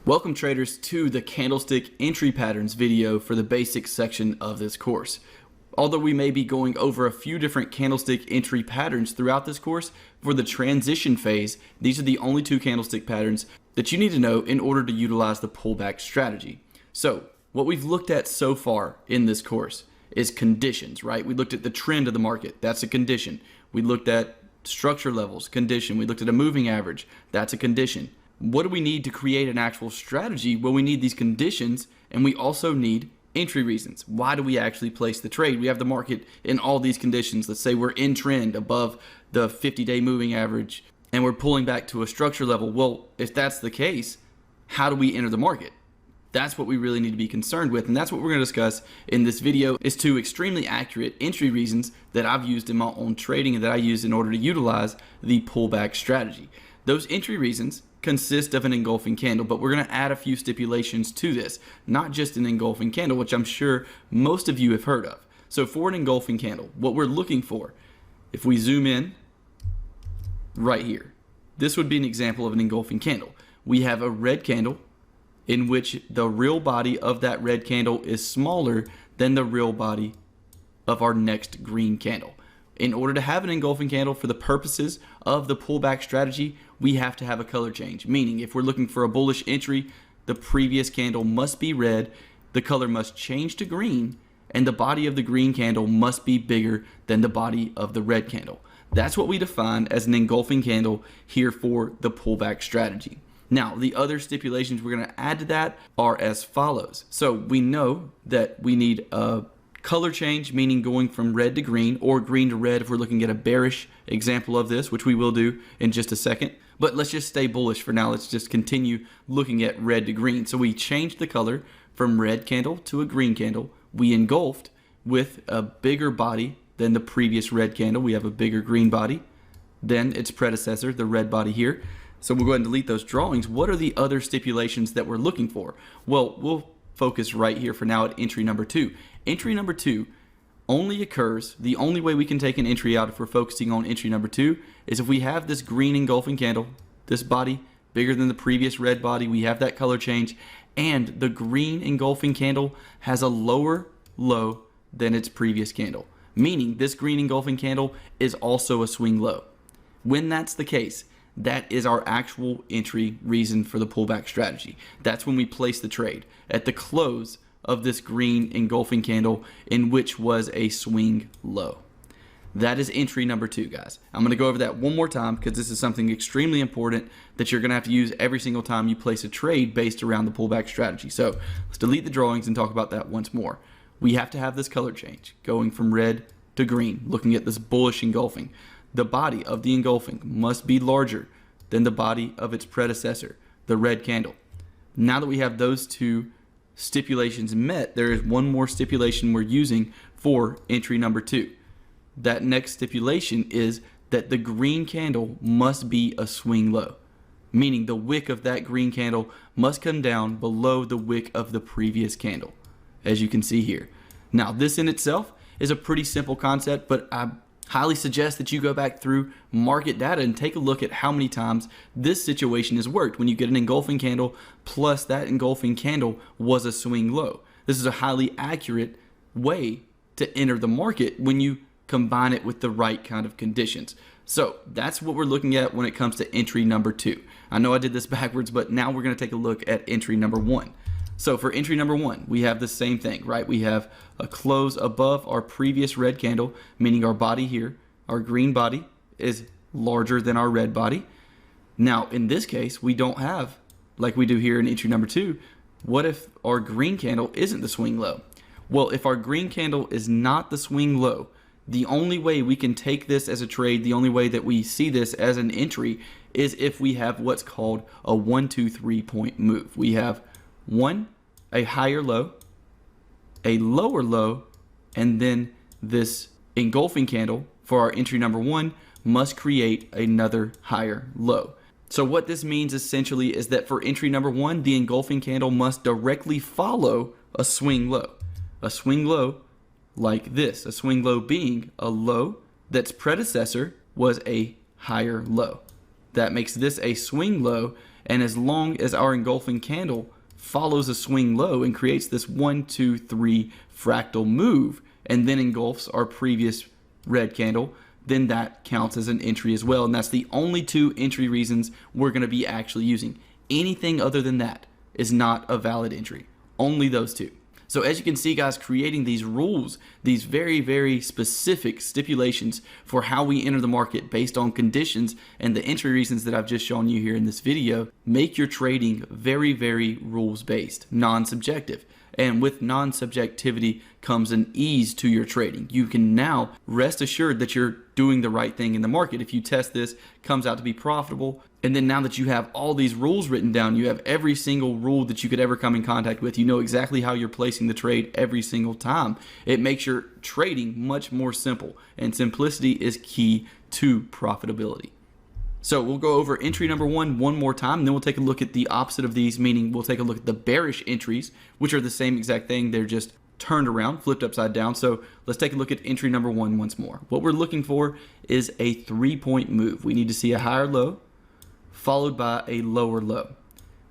Welcome traders to the Candlestick entry patterns video for the basics section of this course. Although we may be going over a few different candlestick entry patterns throughout this course, for the transition phase, these are the only two candlestick patterns that you need to know in order to utilize the pullback strategy. So what we've looked at so far in this course is conditions, right? We looked at the trend of the market, that's a condition. We looked at structure levels, condition. We looked at a moving average, that's a condition. What do we need to create an actual strategy? Well, we need these conditions, and we also need entry reasons. Why do we actually place the trade? We have the market in all these conditions. Let's say we're in trend above the 50-day moving average, and we're pulling back to a structure level. Well, if that's the case, how do we enter the market? That's what we really need to be concerned with, and that's what we're going to discuss in this video, is two extremely accurate entry reasons that I've used in my own trading and that I use in order to utilize the pullback strategy. Those entry reasons consist of an engulfing candle, but we're going to add a few stipulations to this, not just an engulfing candle, which I'm sure most of you have heard of. So for an engulfing candle, what we're looking for, if we zoom in right here, this would be an example of an engulfing candle. We have a red candle in which the real body of that red candle is smaller than the real body of our next green candle. In order to have an engulfing candle for the purposes of the pullback strategy, we have to have a color change. Meaning, if we're looking for a bullish entry, the previous candle must be red, the color must change to green, and the body of the green candle must be bigger than the body of the red candle. That's what we define as an engulfing candle here for the pullback strategy. Now, the other stipulations we're going to add to that are as follows. So we know that we need a color change, meaning going from red to green, or green to red if we're looking at a bearish example of this, which we will do in just a second. But let's just stay bullish for now. Let's just continue looking at red to green. So we changed the color from red candle to a green candle. We engulfed with a bigger body than the previous red candle. We have a bigger green body than its predecessor, the red body here. So we'll go ahead and delete those drawings. What are the other stipulations that we're looking for? Well, we'll focus right here for now at entry number 2. Entry number 2 only occurs, the only way we can take an entry out if we're focusing on entry number 2 is if we have this green engulfing candle, this body bigger than the previous red body, we have that color change, and the green engulfing candle has a lower low than its previous candle, meaning this green engulfing candle is also a swing low. When that's the case, that is our actual entry reason for the pullback strategy. That's when we place the trade at the close of this green engulfing candle, in which was a swing low. That is entry number 2, guys. I'm going to go over that one more time because this is something extremely important that you're going to have to use every single time you place a trade based around the pullback strategy. So let's delete the drawings and talk about that once more. We have to have this color change going from red to green, looking at this bullish engulfing. The body of the engulfing must be larger than the body of its predecessor, the red candle. Now that we have those two stipulations met, there is one more stipulation we're using for entry number 2. That next stipulation is that the green candle must be a swing low, meaning the wick of that green candle must come down below the wick of the previous candle, as you can see here. Now, this in itself is a pretty simple concept, but I highly suggest that you go back through market data and take a look at how many times this situation has worked when you get an engulfing candle plus that engulfing candle was a swing low. This is a highly accurate way to enter the market when you combine it with the right kind of conditions. So that's what we're looking at when it comes to entry number 2. I know I did this backwards, but now we're going to take a look at entry number 1. So for entry number 1, we have the same thing, right? We have a close above our previous red candle, meaning our body here, our green body is larger than our red body. Now, in this case, we don't have, like we do here in entry number 2, what if our green candle isn't the swing low? Well, if our green candle is not the swing low, the only way we can take this as a trade, the only way that we see this as an entry is if we have what's called a 1, 2, 3 point move. We have 1, a higher low, a lower low, and then this engulfing candle for our entry number 1 must create another higher low. So what this means essentially is that for entry number 1, the engulfing candle must directly follow a swing low. A swing low like this, a swing low being a low that's predecessor was a higher low. that makes this a swing low. And as long as our engulfing candle follows a swing low and creates this 1, 2, 3 fractal move and then engulfs our previous red candle, then that counts as an entry as well. And that's the only 2 entry reasons we're going to be actually using. Anything other than that is not a valid entry. Only those 2. So as you can see, guys, creating these rules, these very, very specific stipulations for how we enter the market based on conditions and the entry reasons that I've just shown you here in this video, make your trading very, very rules-based, non-subjective. And with non-subjectivity comes an ease to your trading. You can now rest assured that you're doing the right thing in the market. If you test this, comes out to be profitable, and then now that you have all these rules written down, you have every single rule that you could ever come in contact with. You know exactly how you're placing the trade every single time. It makes your trading much more simple, and simplicity is key to profitability. So we'll go over entry number one more time, and then we'll take a look at the opposite of these, meaning we'll take a look at the bearish entries, which are the same exact thing. They're just turned around, flipped upside down. So let's take a look at entry number one once more. What we're looking for is a 3-point move. We need to see a higher low followed by a lower low.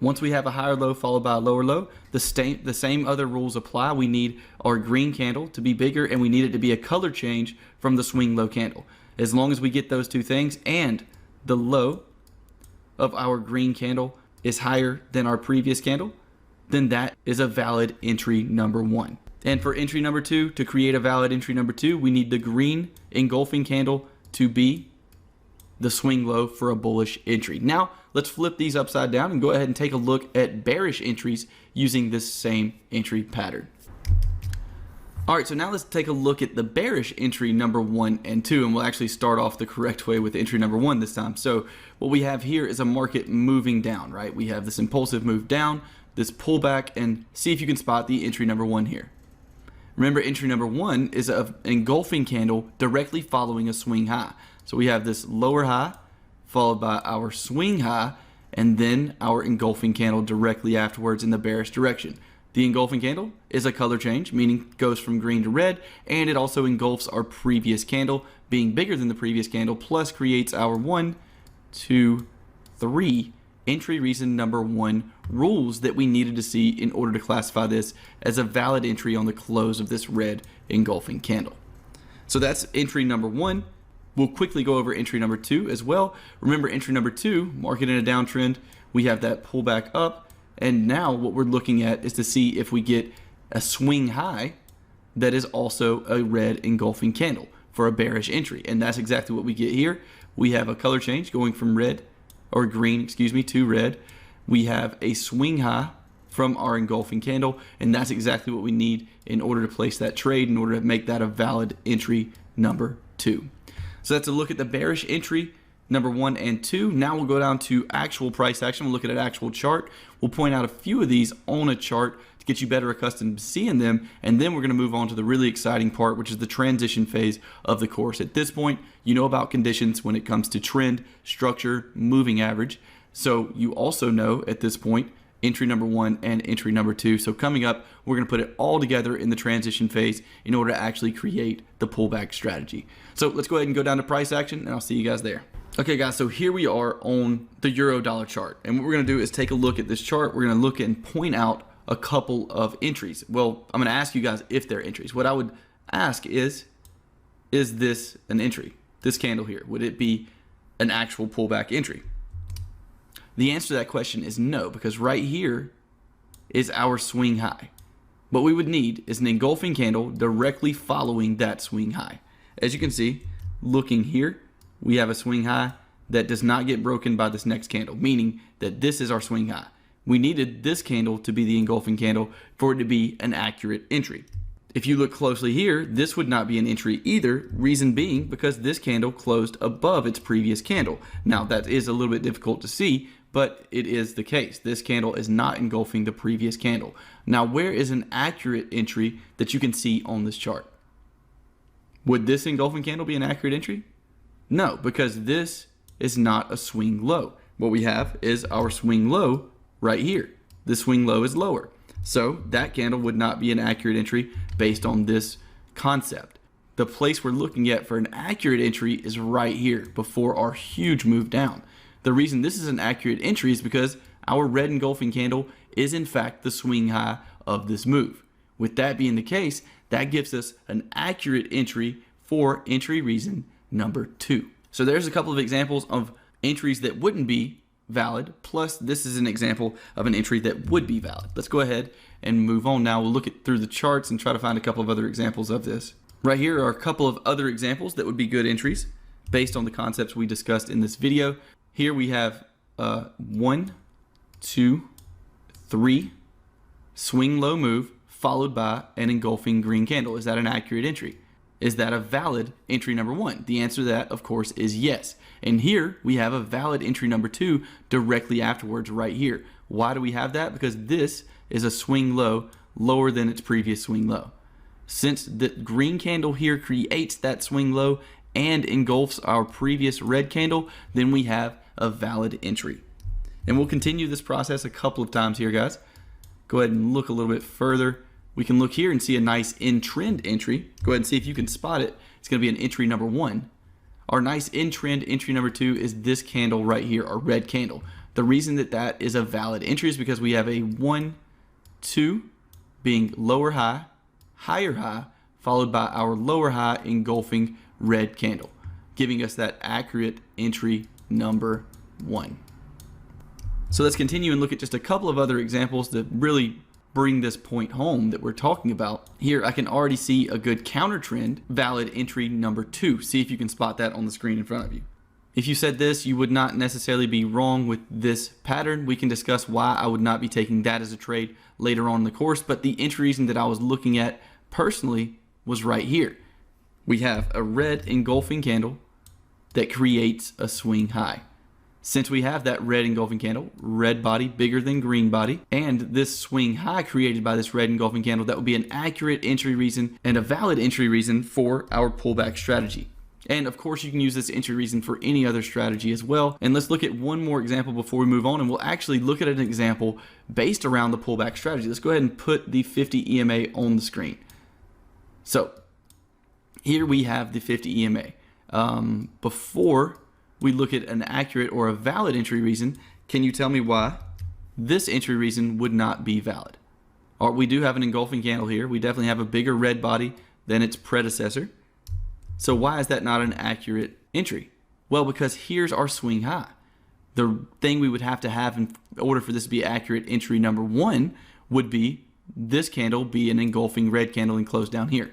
Once we have a higher low followed by a lower low, the same other rules apply. We need our green candle to be bigger, and we need it to be a color change from the swing low candle. As long as we get those 2 things and the low of our green candle is higher than our previous candle, then that is a valid entry number 1. And for entry number 2, to create a valid entry number 2, we need the green engulfing candle to be the swing low for a bullish entry. Now, let's flip these upside down and go ahead and take a look at bearish entries using this same entry pattern. All right, so now let's take a look at the bearish entry number 1 and 2, and we'll actually start off the correct way with entry number 1 this time. So what we have here is a market moving down, right? We have this impulsive move down, this pullback, and see if you can spot the entry number 1 here. Remember, entry number 1 is an engulfing candle directly following a swing high. So we have this lower high followed by our swing high, and then our engulfing candle directly afterwards in the bearish direction. The engulfing candle is a color change, meaning goes from green to red, and it also engulfs our previous candle, being bigger than the previous candle, plus creates our 1, 2, 3 entry reason number 1 rules that we needed to see in order to classify this as a valid entry on the close of this red engulfing candle. So that's entry number 1. We'll quickly go over entry number 2 as well. Remember, entry number 2, market in a downtrend, we have that pullback up. And now what we're looking at is to see if we get a swing high that is also a red engulfing candle for a bearish entry. And that's exactly what we get here. We have a color change going from red, or green, excuse me, to red. We have a swing high from our engulfing candle, and that's exactly what we need in order to place that trade, in order to make that a valid entry number 2. So that's a look at the bearish entry number 1 and 2. Now we'll go down to actual price action. We'll look at an actual chart. We'll point out a few of these on a chart to get you better accustomed to seeing them, and then we're going to move on to the really exciting part, which is the transition phase of the course. At this point, you know about conditions when it comes to trend, structure, moving average. So you also know at this point entry number 1 and entry number 2. So coming up, we're going to put it all together in the transition phase in order to actually create the pullback strategy. So let's go ahead and go down to price action, and I'll see you guys there. Okay guys, so here we are on the euro dollar chart, and what we're going to do is take a look at this chart. We're going to look and point out a couple of entries. Well, I'm going to ask you guys if they're entries. What I would ask is this an entry? This candle here, would it be an actual pullback entry? The answer to that question is no, because right here is our swing high. What we would need is an engulfing candle directly following that swing high. As you can see, looking here, we have a swing high that does not get broken by this next candle, meaning that this is our swing high. We needed this candle to be the engulfing candle for it to be an accurate entry. If you look closely here, this would not be an entry either, reason being because this candle closed above its previous candle. Now that is a little bit difficult to see, but it is the case. This candle is not engulfing the previous candle. Now where is an accurate entry that you can see on this chart? Would this engulfing candle be an accurate entry? No, because this is not a swing low. What we have is our swing low right here. The swing low is lower. So that candle would not be an accurate entry based on this concept. The place we're looking at for an accurate entry is right here before our huge move down. The reason this is an accurate entry is because our red engulfing candle is in fact the swing high of this move. With that being the case, that gives us an accurate entry for entry reason number 2. So there's a couple of examples of entries that wouldn't be valid, plus this is an example of an entry that would be valid. Let's go ahead and move on now. We'll look through the charts and try to find a couple of other examples of this. Right here are a couple of other examples that would be good entries based on the concepts we discussed in this video. Here we have 1, 2, 3 swing low move followed by an engulfing green candle. Is that an accurate entry? Is that a valid entry number 1? The answer to that, of course, is yes. And here we have a valid entry number 2 directly afterwards right here. Why do we have that? Because this is a swing low lower than its previous swing low. Since the green candle here creates that swing low and engulfs our previous red candle, then we have a valid entry. And we'll continue this process a couple of times here, guys. Go ahead and look a little bit further. We can look here and see a nice in trend entry. Go ahead and see if you can spot it. It's going to be an entry number 1. Our nice in trend entry number 2 is this candle right here, our red candle. The reason that that is a valid entry is because we have a 1, 2 being lower high, higher high, followed by our lower high engulfing red candle, giving us that accurate entry number 1. So let's continue and look at just a couple of other examples that really bring this point home that we're talking about. Here I can already see a good counter trend, valid entry number 2. See if you can spot that on the screen in front of you. If you said this, you would not necessarily be wrong with this pattern. We can discuss why I would not be taking that as a trade later on in the course, but the entry reason that I was looking at personally was right here. We have a red engulfing candle that creates a swing high. Since we have that red engulfing candle, red body bigger than green body, and this swing high created by this red engulfing candle, that would be an accurate entry reason and a valid entry reason for our pullback strategy. And of course, you can use this entry reason for any other strategy as well. And let's look at one more example before we move on, and we'll actually look at an example based around the pullback strategy. Let's go ahead and put the 50 EMA on the screen. So here we have the 50 EMA. Before we look at an accurate or a valid entry reason, can you tell me why this entry reason would not be valid? We do have an engulfing candle here. We definitely have a bigger red body than its predecessor. So why is that not an accurate entry? Well, because here's our swing high. The thing we would have to have in order for this to be accurate entry number 1 would be this candle be an engulfing red candle and close down here.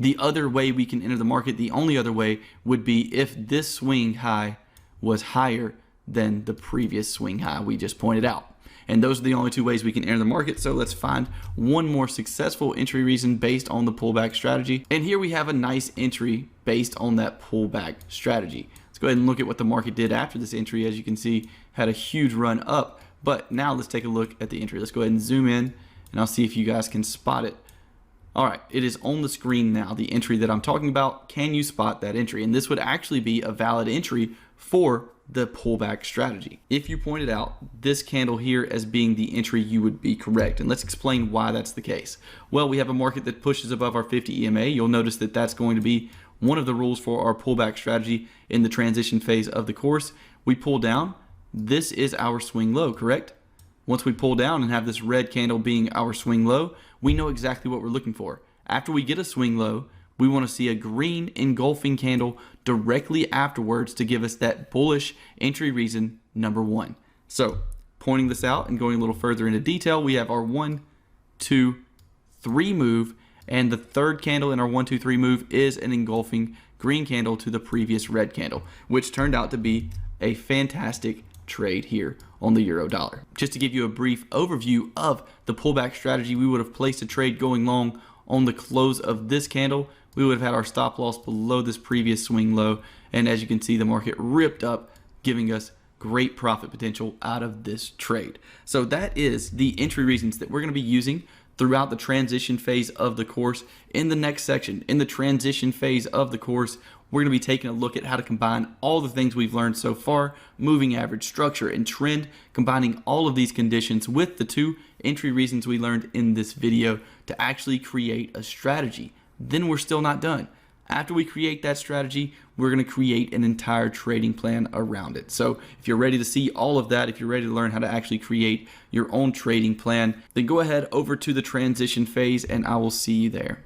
The other way we can enter the market, the only other way, would be if this swing high was higher than the previous swing high we just pointed out. And those are the only two ways we can enter the market. So let's find one more successful entry reason based on the pullback strategy. And here we have a nice entry based on that pullback strategy. Let's go ahead and look at what the market did after this entry. As you can see, had a huge run up. But now let's take a look at the entry. Let's go ahead and zoom in, and I'll see if you guys can spot it. All right, it is on the screen now, the entry that I'm talking about. Can you spot that entry? And this would actually be a valid entry for the pullback strategy. If you pointed out this candle here as being the entry, you would be correct. And let's explain why that's the case. Well, we have a market that pushes above our 50 EMA. You'll notice that that's going to be one of the rules for our pullback strategy in the transition phase of the course. We pull down. This is our swing low, correct? Once we pull down and have this red candle being our swing low, we know exactly what we're looking for. After we get a swing low, we want to see a green engulfing candle directly afterwards to give us that bullish entry reason number 1. So pointing this out and going a little further into detail, we have our 1, 2, 3 move, and the third candle in our 1, 2, 3 move is an engulfing green candle to the previous red candle, which turned out to be a fantastic trade here on the euro dollar. Just to give you a brief overview of the pullback strategy, we would have placed a trade going long on the close of this candle. We would have had our stop loss below this previous swing low, and as you can see, the market ripped up, giving us great profit potential out of this trade. So that is the entry reasons that we're going to be using throughout the transition phase of the course. In the next section, in the transition phase of the course, we're going to be taking a look at how to combine all the things we've learned so far, moving average, structure, and trend, combining all of these conditions with the 2 entry reasons we learned in this video to actually create a strategy. Then we're still not done. After we create that strategy, we're going to create an entire trading plan around it. So if you're ready to see all of that, if you're ready to learn how to actually create your own trading plan, then go ahead over to the transition phase and I will see you there.